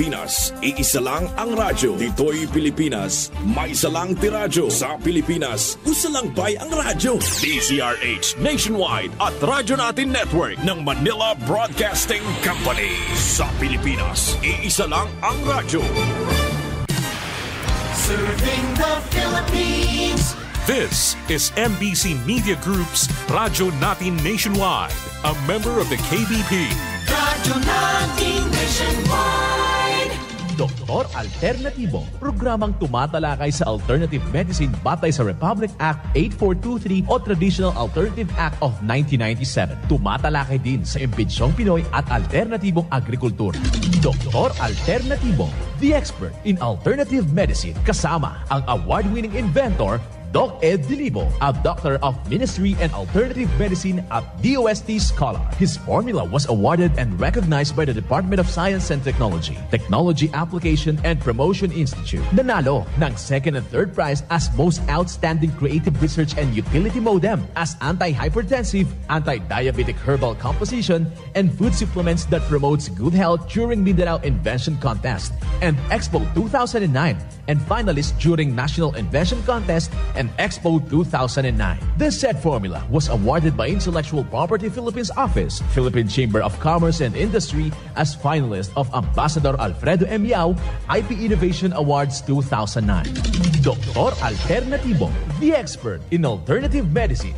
Pilipinas, iisa lang ang radyo. Dito'y Pilipinas, may isa lang tiradyo. Sa Pilipinas, usa lang bay ang radyo. DZRH Nationwide at Radyo Natin Network ng Manila Broadcasting Company. Sa Pilipinas, iisa lang ang radyo. Serving the Philippines. This is MBC Media Group's Radyo Natin Nationwide, a member of the KBP. Radyo Natin Nationwide. Doktor Alternatibo, programang tumatalakay sa alternative medicine batay sa Republic Act 8423 o Traditional Alternative Act of 1997. Tumatalakay din sa impinsyong Pinoy at alternatibong agrikultura. Doktor Alternatibo, the expert in alternative medicine, kasama ang award-winning inventor Doc Ed Dilibo, a doctor of ministry and alternative medicine at DOST Scholar. His formula was awarded and recognized by the Department of Science and Technology, Technology Application and Promotion Institute. Nanalo ng second and third prize as Most Outstanding Creative Research and Utility Modem as anti-hypertensive, anti-diabetic herbal composition, and food supplements that promotes good health during Mindanao Invention Contest and Expo 2009, and finalist during National Invention Contest and Expo 2009. This said formula was awarded by Intellectual Property Philippines Office, Philippine Chamber of Commerce and Industry as finalist of Ambassador Alfredo M. Yao IP Innovation Awards 2009. Doktor Alternatibo, the expert in alternative medicine.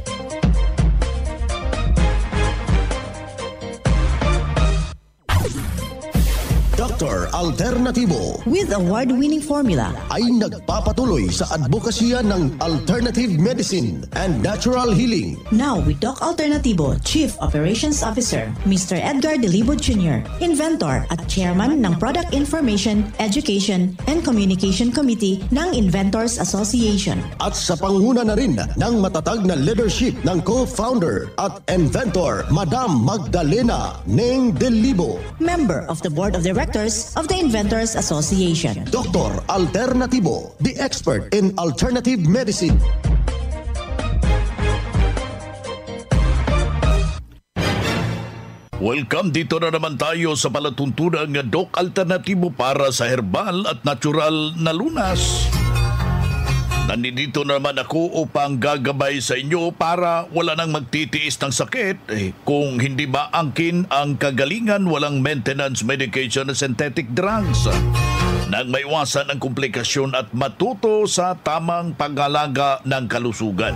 Dr. Alternatibo with award-winning formula ay nagpapatuloy sa advokasya ng alternative medicine and natural healing. Now with Doc Alternatibo, Chief Operations Officer, Mr. Edgar Dilibo Jr., Inventor at Chairman ng Product Information, Education and Communication Committee ng Inventors Association. At sa pangunguna na rin ng matatag na leadership ng co-founder at inventor, Madam Magdalena Neng Dilibo, Member of the Board of Directors of the Inventors Association. Dr. Alternatibo, the expert in alternative medicine. Welcome, dito na naman tayo sa palatuntunan ng Doc Alternatibo para sa herbal at natural na lunas. Nandito naman ako upang gagabay sa inyo para wala nang magtitiis ng sakit. Kung hindi ba angkin ang kagalingan, walang maintenance medication na synthetic drugs. Nang maiwasan ang komplikasyon at matuto sa tamang pag-alaga ng kalusugan.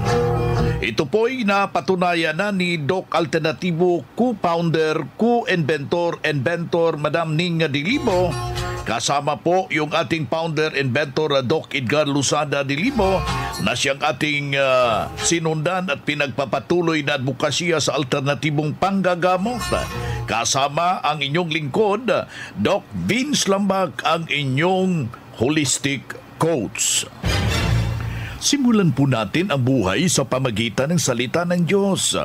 Ito po'y napatunayan na ni Doc Alternatibo, co-founder, co-inventor, Madam Ning Dilibo. Kasama po yung ating founder, inventor, Doc Edgar Lusada Dilibo, na siyang ating sinundan at pinagpapatuloy na advokasya sa alternatibong panggagamot. Kasama ang inyong lingkod, Doc Vince Lambak, ang inyong holistic coach. Simulan po natin ang buhay sa pamagitan ng salita ng Diyos.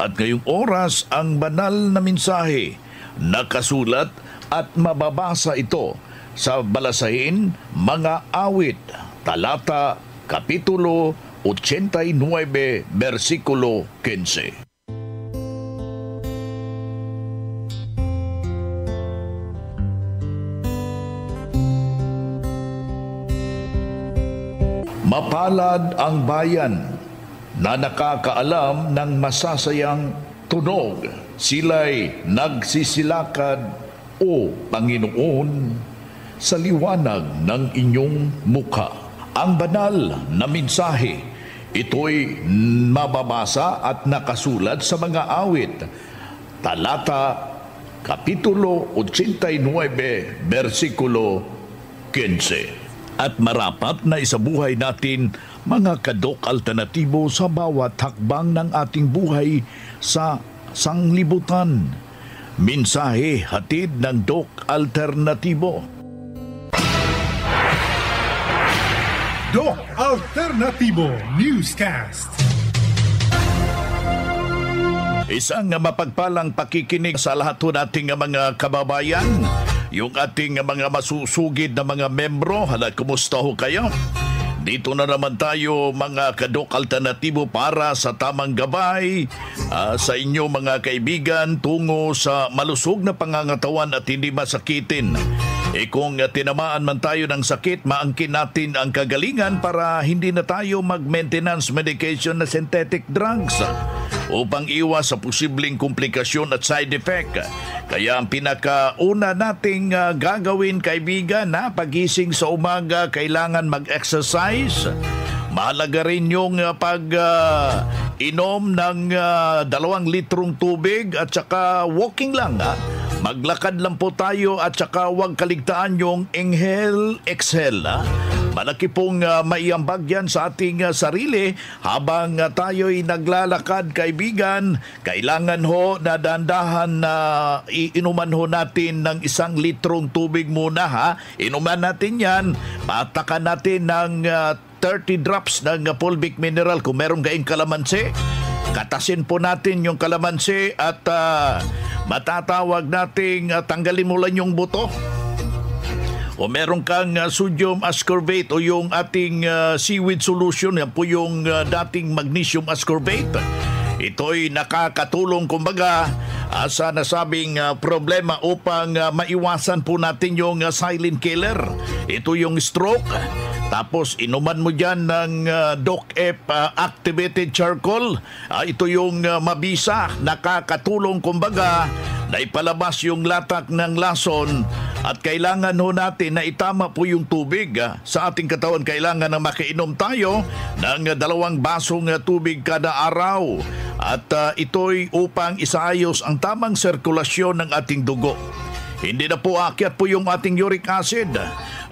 At ngayong oras, ang banal na mensahe, nakasulat at mababasa ito sa Balasahin, Mga Awit, Talata, Kapitulo 89, versikulo 15. Mapalad ang bayan na nakakaalam ng masasayang tunog. Sila'y nagsisilakad, O Panginoon, sa liwanag ng inyong mukha. Ang banal na mensahe, ito'y mababasa at nakasulat sa Mga Awit, Talata, Kapitulo 89, versikulo 15. At marapat na isabuhay natin, mga kadok alternatibo, sa bawat hakbang ng ating buhay sa sanglibutan. Mensahe hatid ng Doc Alternatibo. Doc Alternatibo Newscast. Isang mapagpalang pakikinig sa lahat po nating mga kababayan, yung ating mga masusugid na mga membro. Hala, kumusta ho kayo? Dito na naman tayo, mga kadok alternatibo, para sa tamang gabay sa inyo mga kaibigan tungo sa malusog na pangangatawan at hindi masakitin Kung tinamaan man tayo ng sakit, maangkin natin ang kagalingan para hindi na tayo mag-maintenance medication na synthetic drugs upang iwas sa posibleng komplikasyon at side effect. Kaya ang pinakauna nating gagawin, kaibigan, na pagising sa umaga, kailangan mag-exercise. Mahalaga rin yung pag-inom ng 2 litrong tubig at saka walking lang. Maglakad lang po tayo at saka huwag kaligtaan yung inhale, exhale. Malaki pong maiambag yan sa ating sarili habang tayo'y naglalakad, kaibigan. Kailangan ho na dahan-dahan na iinuman ho natin ng 1 litrong tubig muna. Inuman natin yan, patakan natin ng 30 drops ng fulvic mineral kung meron kaing kalamansi. Katasin po natin yung kalamansi at matatawag nating tanggalin mo lang yung buto. O meron kang sodium ascorbate o yung ating seaweed solution, yan po yung dating magnesium ascorbate. Ito'y nakakatulong kumbaga sa nasabing problema upang maiwasan po natin yung silent killer. Ito yung stroke. Tapos inuman mo dyan ng DocF activated charcoal. Ito yung mabisa, nakakatulong kumbaga na ipalabas yung latak ng lason. At kailangan ho natin na itama po yung tubig sa ating katawan. Kailangan na makainom tayo ng 2 basong tubig kada araw. At ito'y upang isaayos ang tamang sirkulasyon ng ating dugo. Hindi na po aakyat po yung ating uric acid.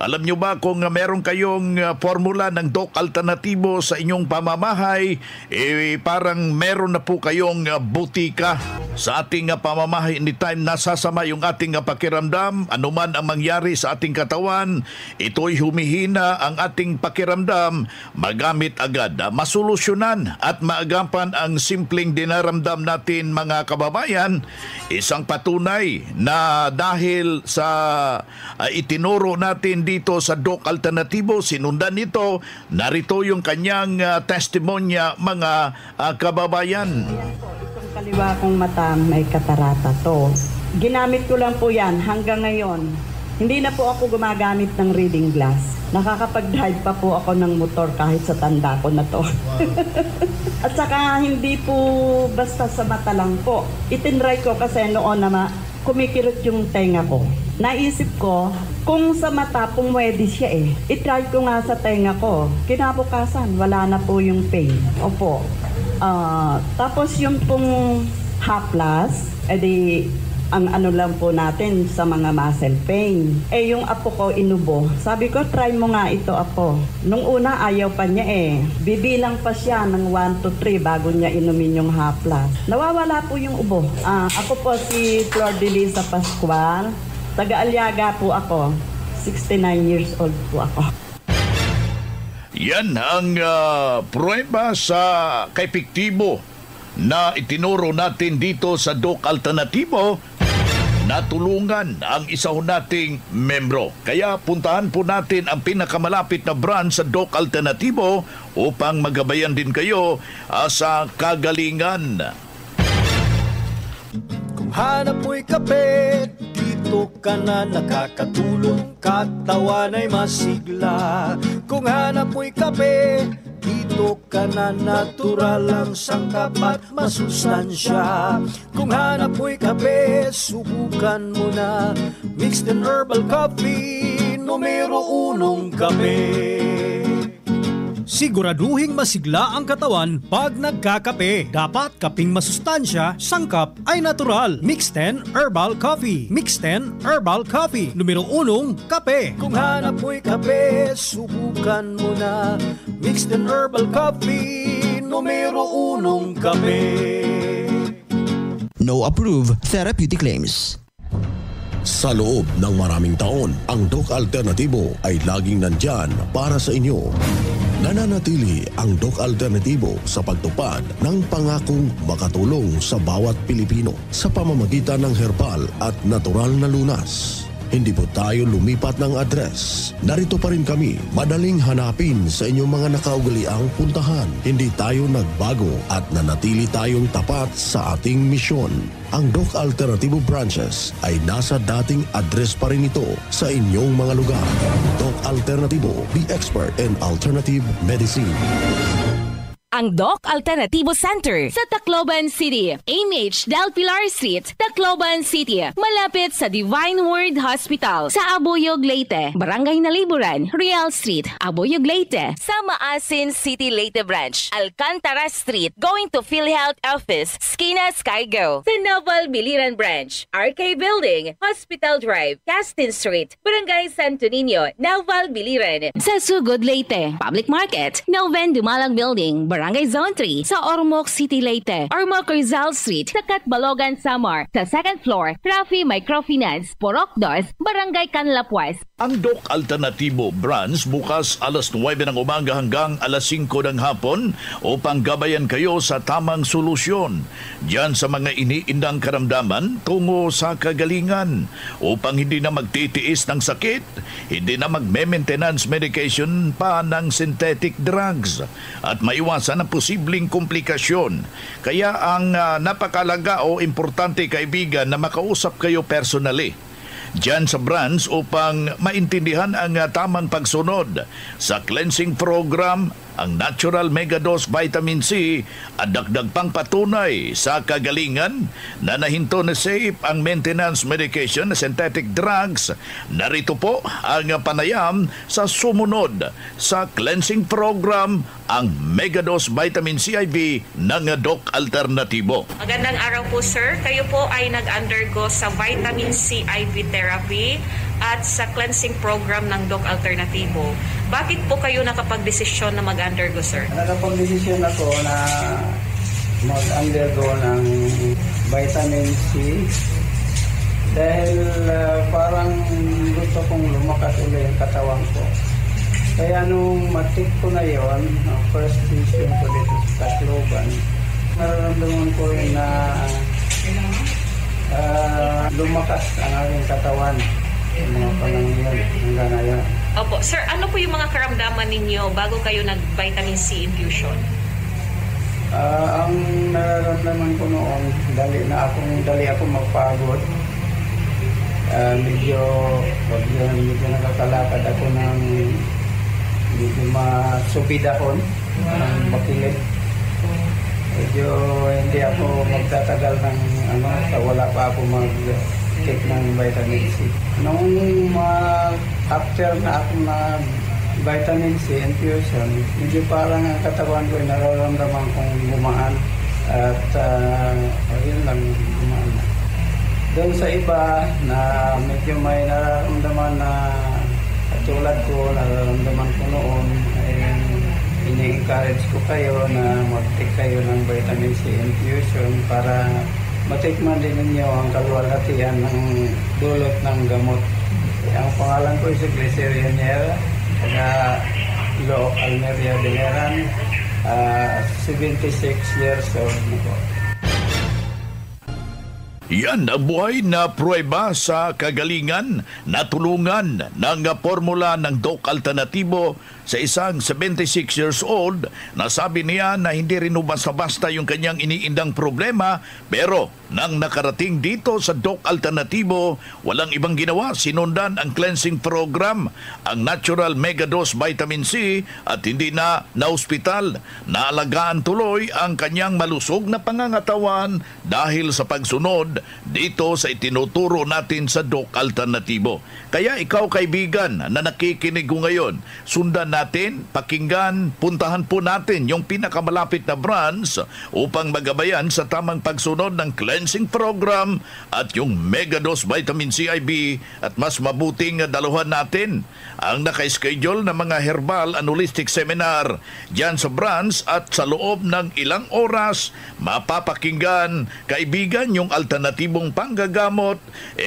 Alam nyo ba kung meron kayong formula ng Doc Alternatibo sa inyong pamamahay, parang meron na po kayong butika sa ating pamamahay. Anytime nasasama yung ating pakiramdam, anuman ang mangyari sa ating katawan, ito'y humihina ang ating pakiramdam, magamit agad. Masolusyonan at maagapan ang simpleng dinaramdam natin, mga kababayan. Isang patunay na dahil sa itinuro natin dito sa Doc Alternatibo, sinundan nito, narito yung kanyang testimonya, mga kababayan. Itong kaliwa kong mata may katarata to. Ginamit ko lang po yan hanggang ngayon. Hindi na po ako gumagamit ng reading glass. Nakakapag-drive pa po ako ng motor kahit sa tanda ko na to. At saka hindi po basta sa mata lang po. Itinry ko kasi noon na kumikirot yung tenga ko. Naisip ko, kung sa mata pumwede siya itry ko nga sa tenga ko. Kinabukasan, wala na po yung pain. Opo. Tapos yung pong haplas, edi ang ano lang po natin sa mga muscle pain. Yung apo ko inubo. Sabi ko, try mo nga ito, apo. Nung una, ayaw pa niya Bibilang pa siya ng 1 to 3 bago niya inumin yung haplas. Nawawala po yung ubo. Ako po si Flor de Lisa Pascual. Taga-Aliaga po ako. 69 years old po ako. Yan ang prueba sa kaepektibo na itinuro natin dito sa Doc Alternatibo. Natulungan ang isa ho nating membro. Kaya puntahan po natin ang pinakamalapit na branch sa Doc Alternatibo upang magabayan din kayo sa kagalingan. Kung hanap mo'y kape, dito ka na nakakatulong, katawan ay masigla. Kung hanap mo'y kape, dito ka na natural ang sangkap at masustansya. Kung hanap mo'y kape, subukan mo na mixed and herbal coffee, numero 1 kape. Siguraduhing masigla ang katawan pag nagkakape. Dapat kaping masustansya, sangkap ay natural. Mixed 10 Herbal Coffee. Mixed 10 Herbal Coffee. Numero 1, kape. Kung hanap mo'y kape, subukan mo na Mixed 10 Herbal Coffee. Numero 1, kape. No approved therapeutic claims. Sa loob ng maraming taon, ang Doc Alternatibo ay laging nandyan para sa inyo. Nananatili ang Doc Alternatibo sa pagtupad ng pangakong makatulong sa bawat Pilipino sa pamamagitan ng herbal at natural na lunas. hindi po tayo lumipat ng address. Narito pa rin kami, madaling hanapin sa inyong mga nakaugaliang puntahan. Hindi tayo nagbago at nanatili tayong tapat sa ating misyon. Ang Doc Alternatibo branches ay nasa dating address pa rin ito sa inyong mga lugar. Doc Alternatibo, the expert in alternative medicine. Ang Doc Alternatibo Center sa Tacloban City, AMH Del Pilar Street, Tacloban City, malapit sa Divine Word Hospital sa Abuyog, Leyte, Barangay Naliburan, Real Street, Abuyog, Leyte, sa Maasin City, Leyte Branch, Alcantara Street, going to PhilHealth Office, Skina Skygo, sa Naval Biliran Branch, RK Building, Hospital Drive, Castin Street, Barangay Santo Niño, Naval Biliran, sa Sugod, Leyte, Public Market, Noven Dumalang Building, Barangay Zone 3 sa Ormoc City, Leyte. Ormoc Rizal Street sa Catbalogan, Samar. Sa second floor, Rafi Microfinance, Porok 2, Barangay Canlapuas. Ang Doc Alternatibo branch bukas alas 9 ng umaga hanggang alas 5 ng hapon upang gabayan kayo sa tamang solusyon diyan sa mga iniindang karamdaman tungo sa kagalingan upang hindi na magtitiis ng sakit, hindi na magme-maintenance medication pa ng synthetic drugs at maiwasan ang posibleng komplikasyon. Kaya ang napakalaga o importante, kaibigan, na makausap kayo personally diyan sa branch upang maintindihan ang tamang pagsunod sa cleansing program, ang Natural Megadose Vitamin C at dagdag pang patunay sa kagalingan na nahinto na safe ang maintenance medication na synthetic drugs. Narito po ang panayam sa sumunod sa cleansing program, ang Megadose Vitamin C IV ng Doc Alternatibo. Magandang araw po, sir. Kayo po ay nag-undergo sa Vitamin C IV therapy at sa cleansing program ng Doc Alternatibo. Bakit po kayo nakapag-desisyon na mag-undergo, sir? Nakapag-desisyon ako na mag-undergo ng vitamin C dahil parang gusto kong lumakas ulit yung katawan ko. Kaya nung matik ko na yon, first vision ko dito sa Tacloban, nararamdaman ko rin na lumakas ang aking katawan. Mga panangyan hanggang ngayon. Opo. Sir, ano po yung mga karamdaman ninyo bago kayo nag-vitamin C infusion? Ang nararamdaman ko noon, dali ako magpagod. Medyo nakakalakad ako ng medyo masupid ako ng makilig. Medyo hindi ako magtatagal ng wala pa ako take ng vitamin C. Nung after na ako na vitamin C infusion, medyo parang ang katawan ko ay nararamdaman kong gumaan at yun lang, gumaan na. Doon sa iba na medyo may nararamdaman na katulad ko, nararamdaman ko noon, ay ini-encourage ko kayo na mag-take kayo ng vitamin C infusion para matikman din ninyo ang kaluwalhatian ng dulot ng gamot. Ang pangalan ko is Glycerin Niera, taga Looc Almeria Biliran, 76 years old na po. Yan ang buhay na pruweba sa kagalingan na tulungan ng formula ng Doc Alternatibo sa isang 76 years old na sabi niya na hindi rin basta-basta yung kanyang iniindang problema, pero nang nakarating dito sa Doc Alternatibo, walang ibang ginawa, sinundan ang cleansing program, ang Natural Megadose Vitamin C at hindi na ospital. Naalagaan tuloy ang kanyang malusog na pangangatawan dahil sa pagsunod dito sa itinuturo natin sa Doc Alternatibo. Kaya ikaw, kaibigan, na nakikinig ko ngayon, sundan natin, pakinggan, puntahan po natin yung pinakamalapit na branch upang magabayan sa tamang pagsunod ng cleansing program at yung Megadose Vitamin C IV, at mas mabuting daluhan natin ang naka-schedule na mga herbal and holistic seminar dyan sa branch, at sa loob ng ilang oras mapapakinggan, kaibigan, yung alternative alternatibong panggagamot,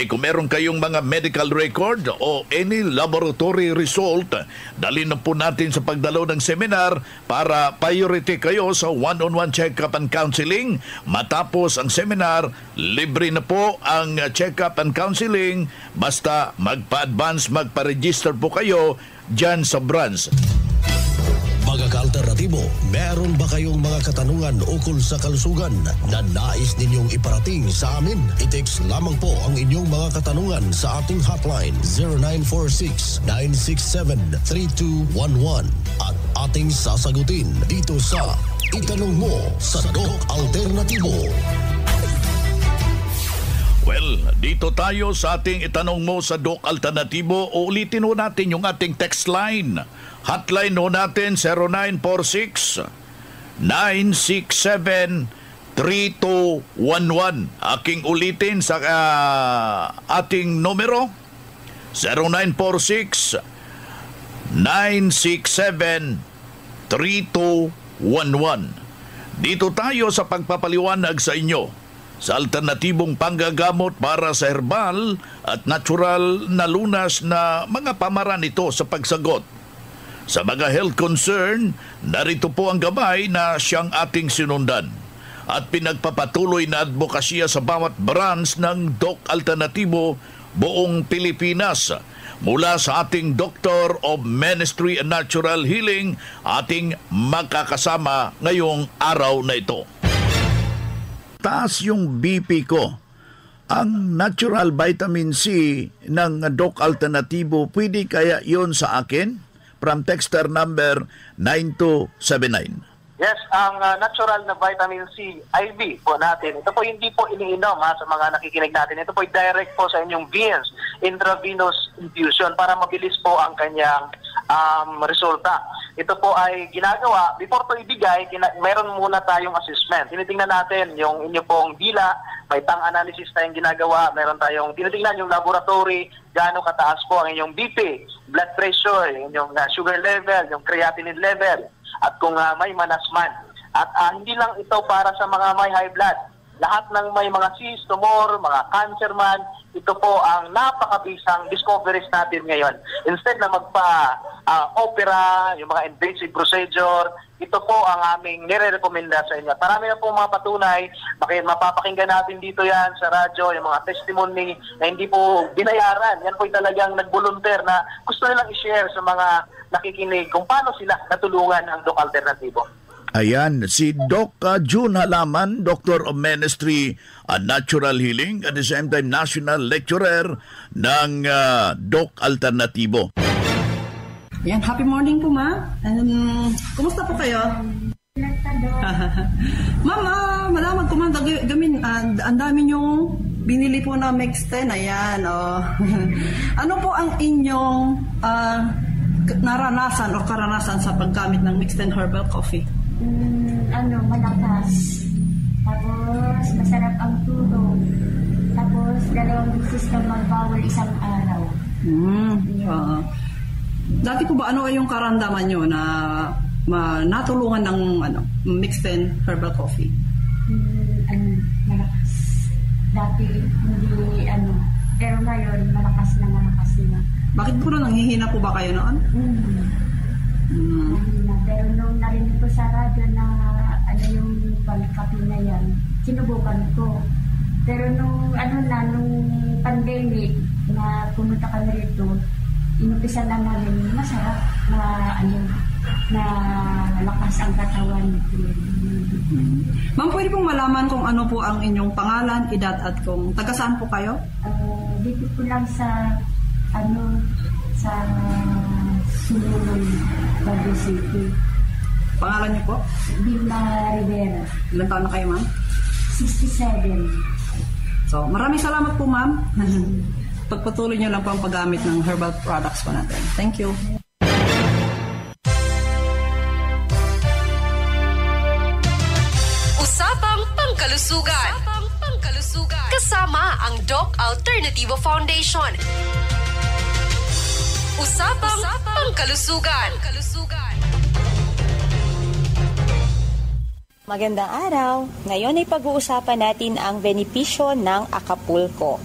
kung meron kayong mga medical record o any laboratory result, dalhin na po natin sa pagdalaw ng seminar para priority kayo sa one-on-one check-up and counseling. Matapos ang seminar, libre na po ang check-up and counseling. Basta magpa-advance, magpa-register po kayo dyan sa branch. Mga ka-alternatibo, meron ba kayong mga katanungan ukol sa kalusugan na nais ninyong iparating sa amin? I-text lamang po ang inyong mga katanungan sa ating hotline 0946-967-3211 at ating sasagutin dito sa Itanong Mo sa Doc Alternatibo. Well, dito tayo sa ating Itanong Mo sa Doc Alternatibo. Ulitin ho natin yung ating text line. Hotline ho natin 0946-967-3211. Aking ulitin sa ating numero 0946-967-3211. Dito tayo sa pagpapaliwanag sa inyo sa alternatibong panggagamot para sa herbal at natural na lunas na mga pamaraan ito sa pagsagot sa mga health concern. Narito po ang gabay na siyang ating sinundan at pinagpapatuloy na advokasya sa bawat branch ng Doc Alternatibo buong Pilipinas. Mula sa ating Doctor of Ministry and Natural Healing, ating makakasama ngayong araw na ito. Taas yung BP ko. Ang natural vitamin C ng Doc Alternatibo, pwede kaya yon sa akin? From texter number 9279. Yes, ang natural na vitamin C IV po natin. Ito po hindi po iniinom sa mga nakikinig natin. Ito po direct po sa inyong veins, intravenous infusion para mabilis po ang kanyang resulta. Ito po ay ginagawa, before to ibigay, meron muna tayong assessment. Tinitingnan natin yung inyo pong dila, may tang analysis tayong ginagawa, meron tayong tinitingnan yung laboratory, gaano kataas po ang inyong BP, blood pressure, yung sugar level, yung creatinine level, at kung may manasman. At hindi lang ito para sa mga may high blood. Lahat ng may mga cyst, tumor, mga cancer man, ito po ang napakabisang discoveries natin ngayon. Instead na magpa-opera, yung mga invasive procedure, ito po ang aming nire-recommenda sa inyo. Marami na po mga patunay, mapapakinggan natin dito yan sa radyo, yung mga testimony na hindi po binayaran. Yan po talagang nag-volunteer na gusto nilang i-share sa mga nakikinig kung paano sila natulungan ang Doc Alternatibo. Ayan, si Doc June Halaman, Doctor of Ministry and Natural Healing, at the same time National Lecturer ng Doc Alternatibo. Yan, happy morning po, ma. Kumusta po kayo? Mama, malaman ko man, ang dami niyong binili po na Mix10. Ayan, oh. Ano po ang inyong naranasan o karanasan sa paggamit ng Mix10 Herbal Coffee? Malakas. Tapos, masarap ang tulog. Tapos, 2 beses na mag-bawal isang araw. Dati po ba, ano ay yung karamdaman nyo na natulungan ng Mix10 Herbal Coffee? Malakas. Dati, hindi, pero ngayon, malakas na. Bakit po nanghihina po ba kayo noon? Pero nung narinig ko sa radyo na yung pagkapi na yan, sinubukan ko. Pero nung pandemic na pumunta kami rito, inumpisa na namin masarap na lakas ang katawan. Ma'am, pwede pong malaman kung ano po ang inyong pangalan, edad at kung taga saan po kayo? Dito po lang sa Sunulong, Baguio City. Pangalan niyo po? Vilma Rivera. Ilan taon na kayo, ma'am? 67. So, maraming salamat po, ma'am. Pagpatuloy niyo lang po ang paggamit ng herbal products po natin. Thank you. Usapang Pangkalusugan. Kasama ang Doc Alternativo Foundation. Usapang Pangkalusugan. Magandang araw. Ngayon ay pag-uusapan natin ang benepisyo ng Acapulco.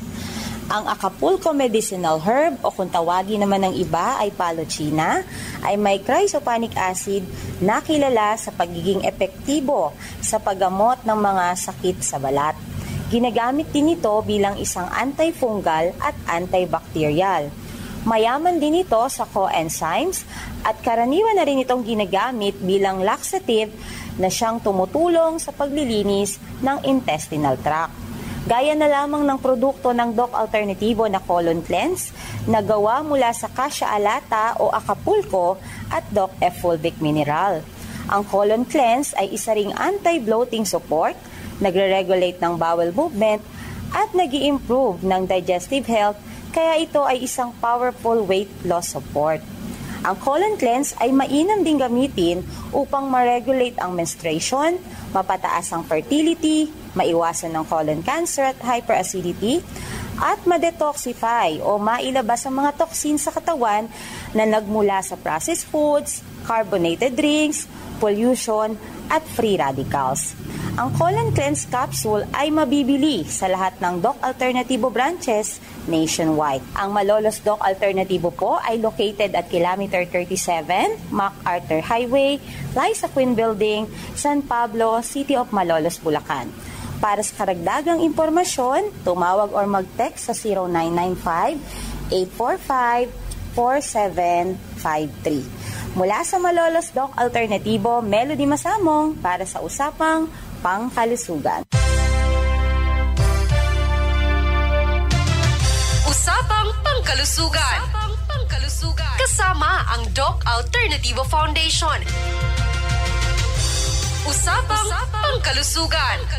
Ang Acapulco medicinal herb o kung tawagin naman ng iba ay palochina ay may chrysopanic acid na kilala sa pagiging epektibo sa paggamot ng mga sakit sa balat. Ginagamit din ito bilang isang antifungal at antibacterial. Mayaman din ito sa coenzymes at karaniwan na rin itong ginagamit bilang laxative na siyang tumutulong sa paglilinis ng intestinal tract. Gaya na lamang ng produkto ng Doc Alternativo na Colon Cleanse na gawa mula sa Cassia alata o Acapulco at Doc F. Fulvic Mineral. Ang Colon Cleanse ay isa ring anti-bloating support, nagre-regulate ng bowel movement at nag-i-improve ng digestive health, kaya ito ay isang powerful weight loss support. Ang Colon Cleanse ay mainam din gamitin upang ma-regulate ang menstruation, mapataas ang fertility, maiwasan ng colon cancer at hyperacidity, at ma-detoxify o mailabas ang mga toxins sa katawan na nagmula sa processed foods, carbonated drinks, pollution, at free radicals. Ang Colon Cleanse capsule ay mabibili sa lahat ng Doc Alternativo branches nationwide. Ang Malolos Doc Alternativo po ay located at kilometer 37, MacArthur Highway, Liza Quinn Building, San Pablo, City of Malolos, Bulacan. Para sa karagdagang impormasyon, tumawag or mag-text sa 0995-845-4753. Mula sa Malolos Doc Alternativo, Melody Masamong para sa Usapang Pangkalusugan. Usapang Pangkalusugan. Kasama ang Doc Alternativo Foundation. Usapang Pangkalusugan.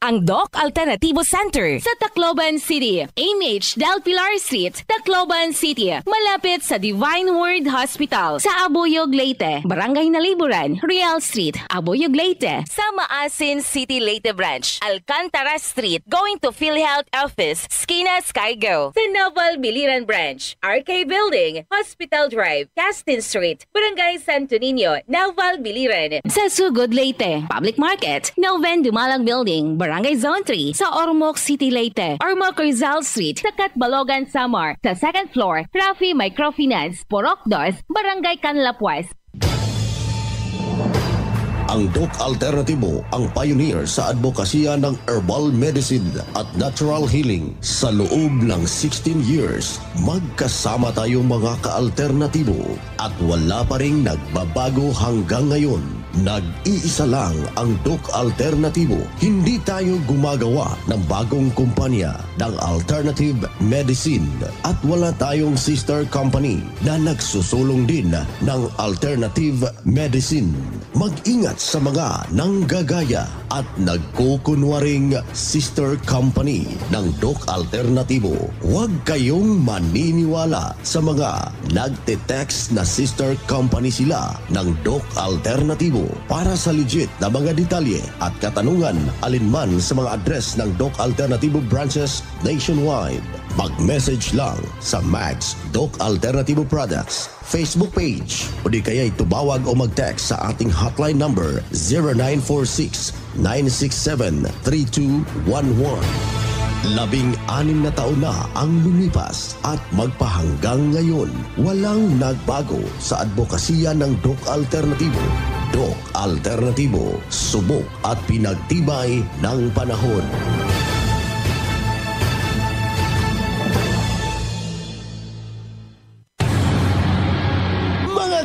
Ang Doc Alternativo Center sa Tacloban City, AMH Del Pilar Street, Tacloban City, malapit sa Divine Word Hospital sa Abuyog, Leyte, Barangay Naliburan, Real Street, Abuyog, Leyte, sa Maasin City, Leyte Branch, Alcantara Street, going to PhilHealth Office, Skina Skygo, sa Naval Biliran Branch, RK Building, Hospital Drive, Castin Street, Barangay Santo Niño, Naval Biliran, sa Sugod, Leyte, Public Market, Noven Dumalang Building, Barangay Zone 3 sa Ormoc City, Leyte, Ormoc Rizal Street sa Catbalogan, Samar, sa second floor, Rafi Microfinance, Porok 2, Barangay Canlapuas. Ang Doc Alternativo ang pioneer sa advokasya ng herbal medicine at natural healing. Sa loob ng 16 years, magkasama tayong mga ka-alternatibo at wala pa ring nagbabago hanggang ngayon. Nag-iisa lang ang Doc Alternativo. Hindi tayo gumagawa ng bagong kumpanya ng alternative medicine at wala tayong sister company na nagsusulong din ng alternative medicine. Mag-ingat sa mga nanggagaya at nagkukunwaring sister company ng Doc Alternativo. Huwag kayong maniniwala sa mga nagte-text na sister company sila ng Doc Alternativo. Para sa legit na mga detalye at katanungan alinman sa mga address ng Doc Alternativo branches nationwide, mag-message lang sa Max Doc Alternativo Products Facebook page o di kaya tumawag o mag-text sa ating hotline number 0946-967-3211. 16 na taon na ang lumipas at magpahanggang ngayon, walang nagbago sa advokasya ng Doc Alternativo. Doc Alternativo, subok at pinagtibay ng panahon.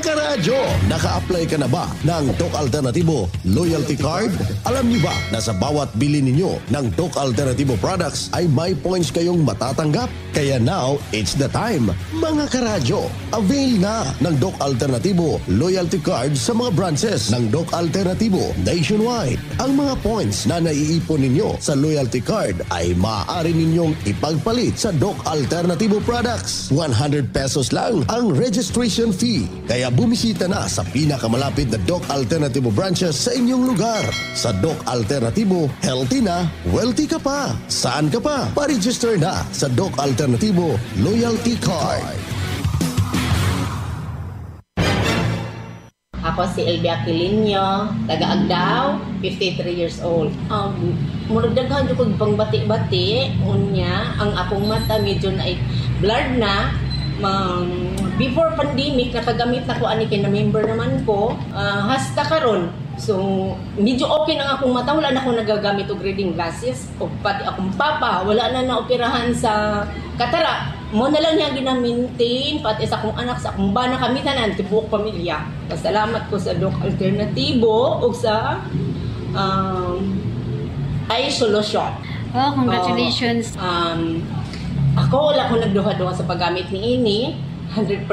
Karadyo, naka-apply ka na ba ng Doc Alternativo Loyalty Card? Alam niyo ba na sa bawat bili ninyo ng Doc Alternativo products ay may points kayong matatanggap? Kaya now, it's the time. Mga karadyo, avail na ng Doc Alternativo Loyalty Card sa mga branches ng Doc Alternativo nationwide. Ang mga points na naiipon ninyo sa Loyalty Card ay maaari ninyong ipagpalit sa Doc Alternativo products. 100 pesos lang ang registration fee. Kaya bumisita na sa pinakamalapit na Doc Alternativo branches sa inyong lugar. Sa Doc Alternativo, healthy na, wealthy ka pa. Saan ka pa? Pa-register na sa Doc Alternativo Loyalty Card. Ako si Elby Aquilino, taga Agdao, 53 years old. Murag daghan jud kog pangbati-bati unya ang akong mata medyo na blurred na. Before pandemic nakagamit na ko ani kay na member naman ko hasta karon. So medyo okay na akong mata, wala na akong nagagamit og reading glasses. O pati akong papa wala na naoperahan sa katara. Mo na lang niya gina-maintain pati sa akong anak, sa akong bana, kami tanan tibuok pamilya. Pasalamat ko sa Doc Alternatibo ug sa Eye Solution. Oh, congratulations. Ako wala ko nagduha-duha sa paggamit ni ini. 100%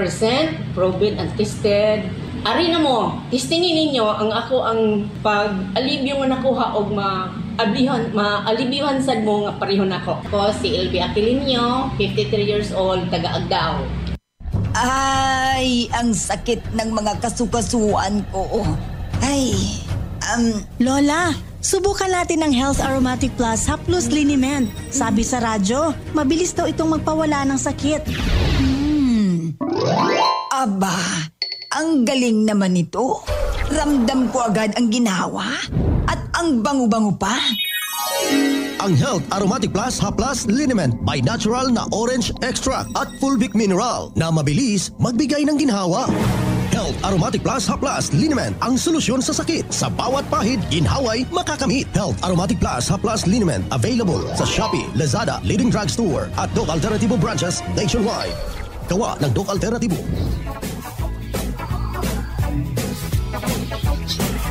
proven and tested. Ari na mo, testingin ninyo ang ako ang pag-alibyo nga nakuha og maalibihan sad mo nga pareho nako. Ako si Elby Aquilino, 53 years old, taga Agdao. Ay, ang sakit ng mga kasukasuan ko. Ay, Lola, subukan natin ang Health Aromatic Plus Haplus Liniment. Sabi sa radyo, mabilis daw itong magpawala ng sakit. Aba, ang galing naman nito. Ramdam ko agad ang ginawa at ang bango-bango pa. Ang Health Aromatic Plus Haplas Liniment by Natural na Orange Extract at Fulvic Mineral na mabilis magbigay ng ginhawa. Health Aromatic Plus Haplas Liniment ang solusyon sa sakit. Sa bawat pahid, ginhaway, makakamit. Health Aromatic Plus Haplas Liniment available sa Shopee, Lazada, Leading Drugstore at Doc Alternativo branches nationwide. Gawa ng Doc Alternativo.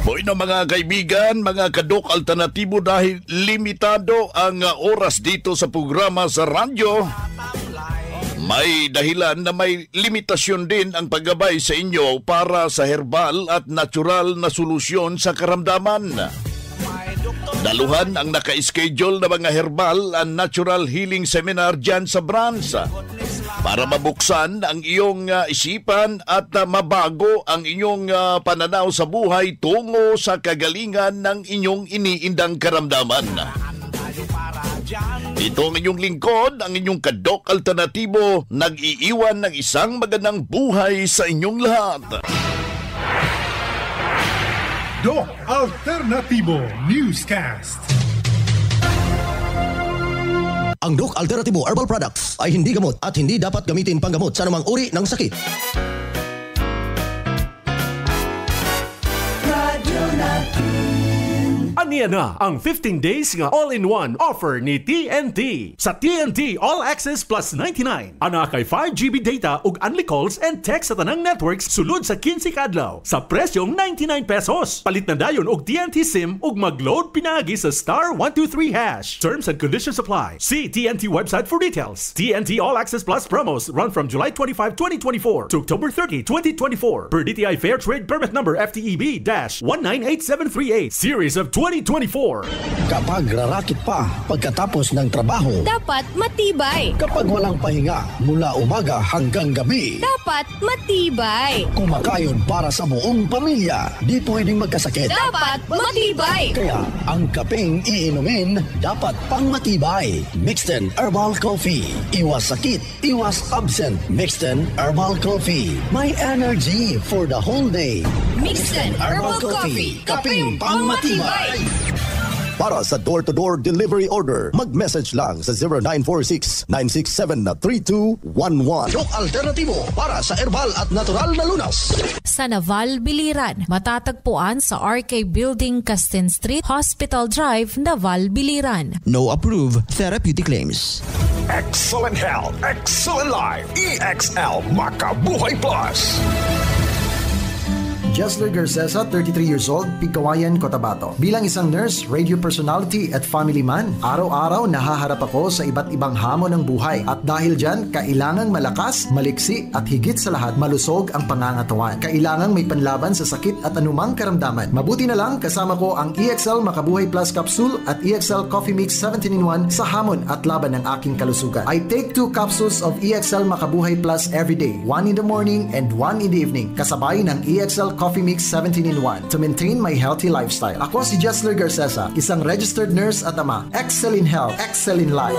Boy na mga kaibigan, mga ka-Doc Alternatibo, dahil limitado ang oras dito sa programa sa radyo, may dahilan na may limitasyon din ang paggabay sa inyo para sa herbal at natural na solusyon sa karamdaman. Daluhan ang naka-schedule na mga herbal and natural healing seminar dyan sa branch para mabuksan ang iyong isipan at mabago ang inyong pananaw sa buhay tungo sa kagalingan ng inyong iniindang karamdaman. Ito ang inyong lingkod, ang inyong ka-Doc Alternatibo, nag-iiwan ng isang magandang buhay sa inyong lahat. Doc Alternativo Newscast. Ang Doc Alternativo Herbal Products ay hindi gamot at hindi dapat gamitin panggamot sa anumang uri ng sakit. Aniya na ang 15 days nga all-in-one offer ni TNT. Sa TNT All Access Plus 99, ana kay 5GB data ug only calls and text sa tanang networks sulod sa 15 kadlaw sa presyong 99 pesos. Palit na dayon og TNT SIM ug mag-load pinagi sa *123#. Terms and conditions apply. See TNT website for details. TNT All Access Plus promos run from July 25, 2024 to October 30, 2024 per DTI Fair Trade Permit Number FTEB-198738 Series of 2024. Kapag rarakit pa pagkatapos ng trabaho, dapat matibay. Kapag walang pahinga mula umaga hanggang gabi, dapat matibay. Kumakayod para sa buong pamilya, di pwedeng magkasakit. Dapat matibay. Kaya ang kapeng iinumin dapat pang matibay. Mixten Herbal Coffee. Iwas sakit, iwas absent. Mixten Herbal Coffee. My energy for the whole day. Mixten Herbal Coffee. Kapeng pang matibay. Para sa door-to-door delivery order, mag-message lang sa 0946-967-3211. Doc Alternativo para sa herbal at natural na lunas. Sa Naval Biliran, matatagpuan sa RK Building, Castin Street, Hospital Drive, Naval Biliran. No approved therapeutic claims. Excellent health, excellent life. EXL Makabuhay Plus. Jesler Garcesa, 33 years old, Pigkawayan, Cotabato. Bilang isang nurse, radio personality at family man, araw-araw nahaharap ako sa iba't ibang hamon ng buhay. At dahil dyan, kailangang malakas, maliksi at higit sa lahat, malusog ang pangangatawan. Kailangang may panlaban sa sakit at anumang karamdaman. Mabuti na lang, kasama ko ang EXL Makabuhay Plus Capsule at EXL Coffee Mix 17-in-1 sa hamon at laban ng aking kalusugan. I take 2 capsules of EXL Makabuhay Plus every day, 1 in the morning and 1 in the evening, kasabay ng EXL Coffee Mix 17-in-1 to maintain my healthy lifestyle. Ako si Jesler Garcesa, isang registered nurse at ama. Excel in health, excel in life.